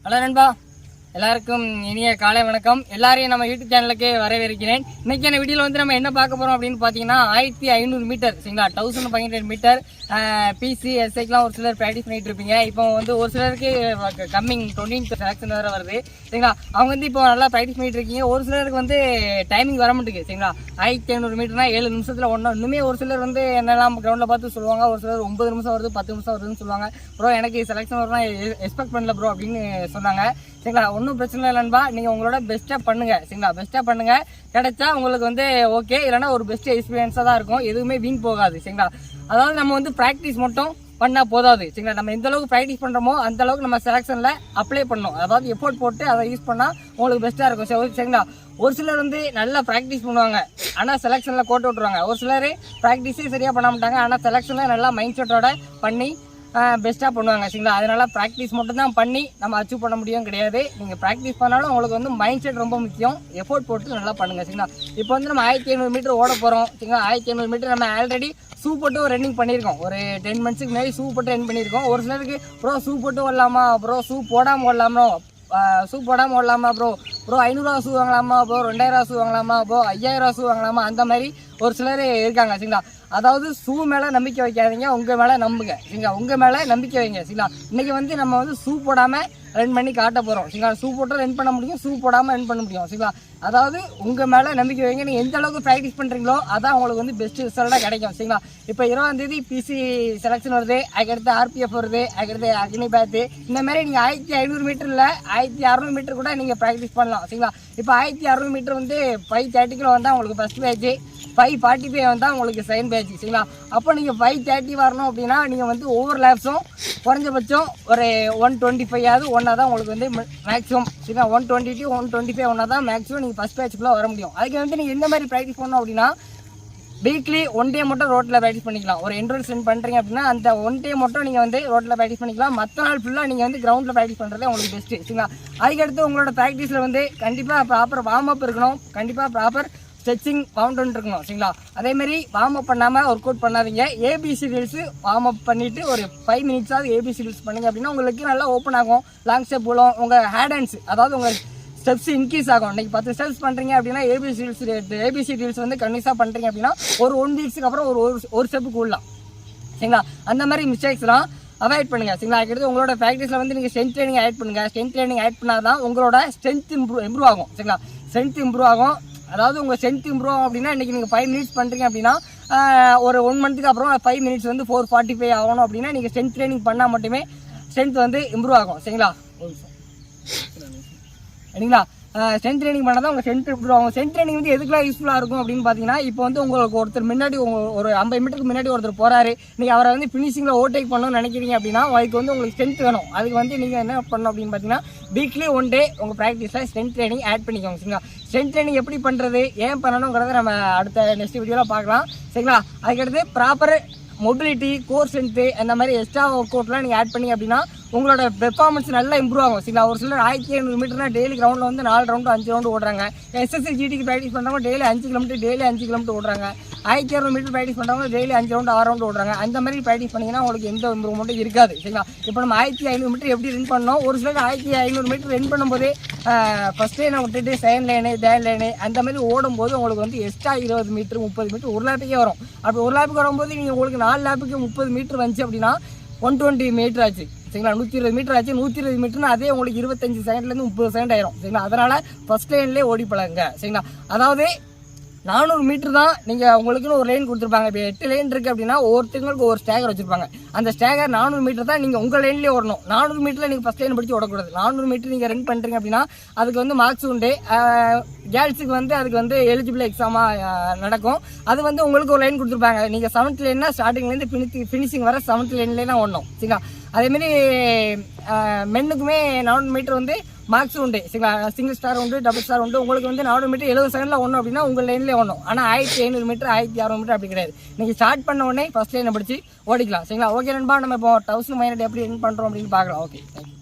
Hello நண்பா, எல்லாருக்கும் இனிய காலை வணக்கம். எல்லாரையும் நம்ம யூடியூப் சேனலுக்கு வரவேற்கிறேன். இன்னைக்கான வீடியோவில் வந்து நம்ம என்ன பார்க்க போறோம் அப்படின்னு பார்த்தீங்கன்னா 1500 மீட்டர் சரிங்களா, 1500 மீட்டர் பிசி எஸ்ஐக்கெலாம் ஒரு சிலர் ப்ராக்டிஸ் பண்ணிட்டு இருப்பீங்க. இப்போ வந்து ஒரு சிலருக்கு கம்மிங் 20 செலக்ஷன் வேறு வருது சரிங்களா. அவங்க வந்து இப்போ நல்லா ப்ராக்டிஸ் பண்ணிட்டு இருக்கீங்க. ஒரு சிலருக்கு வந்து டைமிங் வர மாட்டேங்குது சரிங்களா. 1500 மீட்டர்னா 7 நிமிஷத்தில் ஒன்றும். இன்னுமே ஒரு சிலர் வந்து என்னெல்லாம் கிரௌண்டில் பார்த்து சொல்லுவாங்க. ஒரு சிலர் 9 நிமிஷம் வருது, 10 நிமிஷம் வருதுன்னு சொல்லுவாங்க. ப்ரோ எனக்கு செலக்ஷன் வரலாம் எக்ஸ்பெக்ட் பண்ணல ப்ரோ அப்படின்னு சொன்னாங்க சரிங்களா. ஒன்றும் பிரச்சனை இல்லைன்பா, நீங்கள் உங்களோட பெஸ்ட்டாக பண்ணுங்கள் சரிங்களா. பெஸ்ட்டாக பண்ணுங்கள், கிடைச்சா உங்களுக்கு வந்து ஓகே, இல்லைனா ஒரு பெஸ்ட் எக்ஸ்பீரியன்ஸாக தான் இருக்கும். எதுவுமே வீண் போகாது சரிங்களா. அதாவது நம்ம வந்து ப்ராக்டிஸ் மட்டும் பண்ணால் போதாது சரிங்களா. நம்ம எந்த அளவுக்கு ப்ராக்டிஸ் பண்ணுறோமோ அந்த அளவுக்கு நம்ம செலக்ஷனில் அப்ளை பண்ணணும். அதாவது எஃபோர்ட் போட்டு அதை யூஸ் பண்ணால் உங்களுக்கு பெஸ்ட்டாக இருக்கும் சரிங்களா. ஒரு சிலர் வந்து நல்லா ப்ராக்டிஸ் பண்ணுவாங்க, ஆனால் செலக்ஷனில் கோட்டை விட்டுருவாங்க. ஒரு சிலர் ப்ராக்டிஸே சரியாக பண்ண மாட்டாங்க, ஆனால் செலக்ஷனில் நல்லா மைண்ட் செட்டோட பண்ணி பெஸ்ட்டாக பண்ணுவாங்க சரிங்களா. அதனால ப்ராக்டிஸ் மட்டும் தான் பண்ணி நம்ம அச்சீவ் பண்ண முடியும் கிடையாது. நீங்கள் ப்ராக்டிஸ் பண்ணாலும் உங்களுக்கு வந்து மைண்ட் செட் ரொம்ப முக்கியம். எஃபோர்ட் போட்டு நல்லா பண்ணுங்கள் சரிங்களா. இப்போ வந்து நம்ம 1500 மீட்டர் ஓட போகிறோம் சரிங்களா. 1500 மீட்டர் நம்ம ஆல்ரெடி ஷூ போட்டு ஒரு ரன்னிங் பண்ணியிருக்கோம். ஒரு 10 மந்த்ஸுக்கு முன்னாடி ஷூ போட்டு ரன் பண்ணியிருக்கோம். ஒரு சிலருக்கு ப்ரோ ஷூ போட்டு ஓடலாமா, ப்ரோ ஷூ போடாமல் ஓடலாமா, ஷூ போடாமல் ஓடலாமா, ப்ரோ 500 ஷூ வாங்கலாமா, ப்ரோ 2000 ஷூ வாங்கலாமா, ப்ரோ 5000 ஷூ வாங்கலாமா, அந்த மாதிரி ஒரு சிலர் இருக்காங்க சரிங்களா. அதாவது ஷூ மேலே நம்பிக்கை வைக்காதீங்க, உங்கள் மேலே நம்புங்க சரிங்களா. உங்கள் மேலே நம்பிக்கை வைங்க சரிங்களா. இன்றைக்கி வந்து நம்ம வந்து ஷூ போடாமல் ரன் பண்ணி காட்ட போகிறோம் சரிங்களா. ஷூ போட்டு ரன் பண்ண முடியும், ஷூ போடாமல் ரன் பண்ண முடியும் சரிங்களா. அதாவது உங்கள் மேலே நம்பிக்கை வைங்க. நீங்கள் எந்த அளவுக்கு ப்ராக்டிஸ் பண்ணுறீங்களோ அதான் உங்களுக்கு வந்து பெஸ்ட் ரிசல்ட்டாக கிடைக்கும் சரிங்களா. இப்போ 20ஆம் தேதி பிசி செலக்ஷன் வருது, அதுக்கடுத்து ஆர்பிஎஃப் வருது, அதுக்கடுத்து அக்னி பேத்து. இந்த மாதிரி நீங்கள் 1500 மீட்டரில் 1600 மீட்டர் கூட நீங்கள் ப்ராக்டிஸ் பண்ணலாம் சரிங்களா. இப்போ 1600 மீட்டர் வந்து 5:30 வந்தால் உங்களுக்கு ஃபஸ்ட் பேட்ச்சு, 5:45 வந்தால் உங்களுக்கு செகண்ட் பேட்ச் சரிங்களா. அப்போ நீங்கள் 5:30 வரணும் அப்படின்னா நீங்கள் வந்து ஒவ்வொரு லேப்ஸும் குறைஞ்சபட்சம் ஒரு 125 ஒன்றா தான் உங்களுக்கு வந்து மேக்ஸிமம் சரிங்களா. 120 to 125 ஒன்றா தான் மேக்ஸிமம் நீங்கள் ஃபஸ்ட் பேட்சுக்குள்ளே வர முடியும். அதுக்கு வந்து நீங்கள் எந்த மாதிரி ப்ராக்டிஸ் பண்ணணும் அப்படின்னா, வீக்லி 1 டே மட்டும் ரோட்டில் ப்ராக்டிஸ் பண்ணிக்கலாம். ஒரு என்ட்ரன்ஸ் ரன் பண்ணுறீங்க அப்படின்னா அந்த 1 டே மட்டும் நீங்கள் வந்து ரோட்டில் ப்ராக்டிஸ் பண்ணிக்கலாம். மற்ற நாள் ஃபுல்லாக நீங்கள் வந்து கிரவுண்டில் ப்ராக்டிஸ் பண்ணுறது உங்களுக்கு பெஸ்ட்டு சரிங்களா. அதுக்கடுத்து உங்களோட ப்ராக்டிஸில் வந்து கண்டிப்பாக ப்ராப்பர் வார்ம் அப் இருக்கணும், கண்டிப்பாக ப்ராப்பர் ஸ்ட்ரெச்சிங் பவுண்டர் இருக்கணும் சரிங்களா. அதேமாதிரி வார்ம் அப் பண்ணாமல் ஒர்க் அவுட் பண்ணாதீங்க. ஏபிசி ரீல்ஸு வார்ம் அப் பண்ணிவிட்டு ஒரு 5 மினிட்ஸாவது ஏபிசி ரீல்ஸ் பண்ணிங்க அப்படின்னா உங்களுக்கு நல்லா ஓப்பன் ஆகும், லாங் ஸ்டெப் போலும், உங்கள் ஹேண்ட் ஹேண்ட்ஸ் அதாவது உங்கள் ஸ்டெப்ஸ் இன்க்ரீஸ் ஆகும். இன்றைக்கி 10 ஸ்டெப்ஸ் பண்ணுறீங்க அப்படின்னா ஏபிசி ரீல்ஸ் வந்து கண்டிப்பாக பண்ணுறீங்க அப்படின்னா ஒரு 1 வீக்ஸுக்கு அப்புறம் ஒரு ஸ்டெப்புக்கு விடலாம் சரிங்களா. அந்த மாதிரி மிஸ்டேக்ஸ்லாம் அவாய்ட் பண்ணுங்கள் சரிங்களா. அதுக்கடுத்து உங்களோட ப்ராக்டிஸில் வந்து நீங்கள் ஸ்ட்ரென்த் ட்ரைனிங் ஆட் பண்ணுங்கள். ஸ்ட்ரென்த் ட்ரைனிங் ஆட் பண்ணால் தான் உங்களோட ஸ்ட்ரென்த் இம்ப்ரூவ் ஆகும் சரிங்களா. ஸ்ட்ரென்த் இம்ப்ரூவ் ஆகும். அதாவது உங்கள் ஸ்ட்ரென்த் இம்ப்ரூவ் ஆகும் அப்படின்னா இன்றைக்கி நீங்கள் 5 மினிட்ஸ் பண்ணுறீங்க அப்படின்னா ஒரு 1 மந்த்துக்கு அப்புறம் 5 மினிட்ஸ் வந்து 4:45 ஆகணும் அப்படின்னா நீங்கள் ஸ்ட்ரென்த் ட்ரைனிங் பண்ணால் மட்டுமே ஸ்ட்ரென்த் வந்து இம்ப்ரூவ் ஆகும் சரிங்களா. சரிங்களா, ஸ்ட்ரென்த் ட்ரைனிங் பண்ணால் தான் உங்கள் ஸ்ட்ரென்த் இம்ப்ரூவ் ஆகும். ஸ்ட்ரென்த் ட்ரைனிங் வந்து எதுக்குலாம் யூஸ்ஃபுல்லாக இருக்கும் அப்படின்னு பார்த்தீங்கன்னா, இப்போ வந்து உங்களுக்கு ஒருத்தர் முன்னாடி ஒரு 50 மீட்டருக்கு முன்னாடி ஒருத்தர் போகிறாரு, நீங்கள் அவரை வந்து ஃபினிஷிங்கில் ஓவர்டேக் பண்ணணும்னு நினைக்கிறீங்க அப்படின்னா அதுக்கு வந்து உங்களுக்கு ஸ்ட்ரென்த் வேணும். அதுக்கு வந்து நீங்கள் என்ன பண்ணணும் அப்படின்னு பார்த்தீங்கன்னா, வீக்லி 1 டே உங்கள் ப்ராக்டிஸில் ஸ்ட்ரென்த் ட்ரைனிங் ஆட் பண்ணிக்கோங்க சரிங்களா. ஸ்ட்ரென்த் ட்ரைனிங் எப்படி பண்ணுறது, ஏன் பண்ணணுங்கிறத நம்ம அடுத்த நெக்ஸ்ட் வீடியோவில் பார்க்கலாம் சரிங்களா. அதுக்கடுத்து ப்ராப்பர் மொபிலிட்டி, கோர் ஸ்ட்ரென்த்து அந்த மாதிரி எக்ஸ்ட்ரா ஒர்க் அவுட்லாம் நீங்கள் ஆட் பண்ணி அப்படின்னா உங்களோட பெர்ஃபார்மன்ஸ் நல்லா இம்ப்ரூவ் ஆகும் சரிங்களா. ஒரு சிலர் 1500 மீட்டர்னா டெய்லி கிரவுண்டில் வந்து 4 ரவுண்டு 5 ரவுண்டு ஓடுறாங்க. எஸ்எஸ்சி ஜிடிக்கு ப்ராக்டிஸ் பண்ணுறவங்க டெய்லி 5 கிலோமீட்டர் ஓடுறாங்க. 1600 மீட்டர் ப்ராக்டிஸ் பண்ணுறவங்க டெய்லி 5 ரவுண்டு 6 ரவுண்டு ஓடுறாங்க. அந்த மாதிரி ப்ராக்டிஸ் பண்ணிங்கன்னா உங்களுக்கு எந்த இம்ப்ரூவ்மெண்ட்டும் இருக்காது சரிங்களா. இப்போ நம்ம 1500 மீட்டர் எப்படி ரன் பண்ணோம், ஒரு சிலர் 1500 மீட்டர் ரன் பண்ணும்போது ஃபஸ்ட் லைனை விட்டுட்டு செகண்ட் லைனு தேர்ட் லைனு அந்த மாதிரி ஓடும்போது உங்களுக்கு வந்து எக்ஸ்ட்ரா 20 மீட்டர் 30 மீட்டர் ஒரு லேப்புக்கே வரும். அப்படி ஒரு லேப்புக்கு வரும்போது நீங்கள் உங்களுக்கு 4 லேப்புக்கு 30 மீட்டர் வந்துச்சு அப்படின்னா 120 மீட்டர் ஆச்சு சரிங்களா. 120 மீட்டர் ஆச்சு. 120 மீட்டர்னா அதே உங்களுக்கு 25 செகண்ட்லேருந்து 30 செகண்ட் ஆயிரும் சரிங்களா. அதனால் ஃபஸ்ட் லைன்லேயே ஓடி பழகுங்க சரிங்களா. அதாவது 400 மீட்டர் தான் நீங்கள் உங்களுக்குன்னு ஒரு லைன் கொடுத்துருப்பாங்க. இப்போ 8 லைன் இருக்குது அப்படின்னா ஒவ்வொருத்தங்களுக்கு ஒரு ஸ்டேகர் வச்சுருப்பாங்க. அந்த ஸ்டேகர் 400 மீட்டர் தான் நீங்கள் உங்கள் லைன்லேயே ஓடணும். 400 மீட்டரில் நீங்கள் ஃபஸ்ட் லைன் படித்து ஓடக்கூடாது. 400 மீட்டர் நீங்கள் ரன் பண்ணுறீங்க அப்படின்னா அதுக்கு வந்து மார்க்ஸ் உண்டு. கேர்ள்ஸுக்கு வந்து அதுக்கு வந்து எலிஜிபிள் எக்ஸாமாக நடக்கும். அது வந்து உங்களுக்கு ஒரு லைன் கொடுத்துருப்பாங்க. நீங்கள் 7th லைன்னா ஸ்டார்டிங்லேருந்து ஃபினிஷிங் வர 7th லைன்லேயே தான் ஓடணும் சரிங்களா. அதேமாரி மென்னுக்குமே 400 மீட்டர் வந்து மார்க்ஸ் உண்டு சரிங்களா. சிங்கிள் ஸ்டார் உண்டு, டபுள் ஸ்டார் உண்டு. உங்களுக்கு வந்து 400 மீட்டர் 70 செகண்டில் ஒன்றும் அப்படின்னா உங்கள் லைன்லேயே ஒன்றும். ஆனால் 1500 மீட்டர் 1600 மீட்டர் அப்படி கிடையாது. நீங்கள் ஸ்டார்ட் பண்ண உடனே ஃபஸ்ட் லைனை படித்து ஓடிக்கலாம் சரிங்களா. ஓகே நண்பா, நம்ம இப்போ 1500 எப்படி ரன் பண்ணுறோம் அப்படின்னு பார்க்கலாம். Okay, thank you.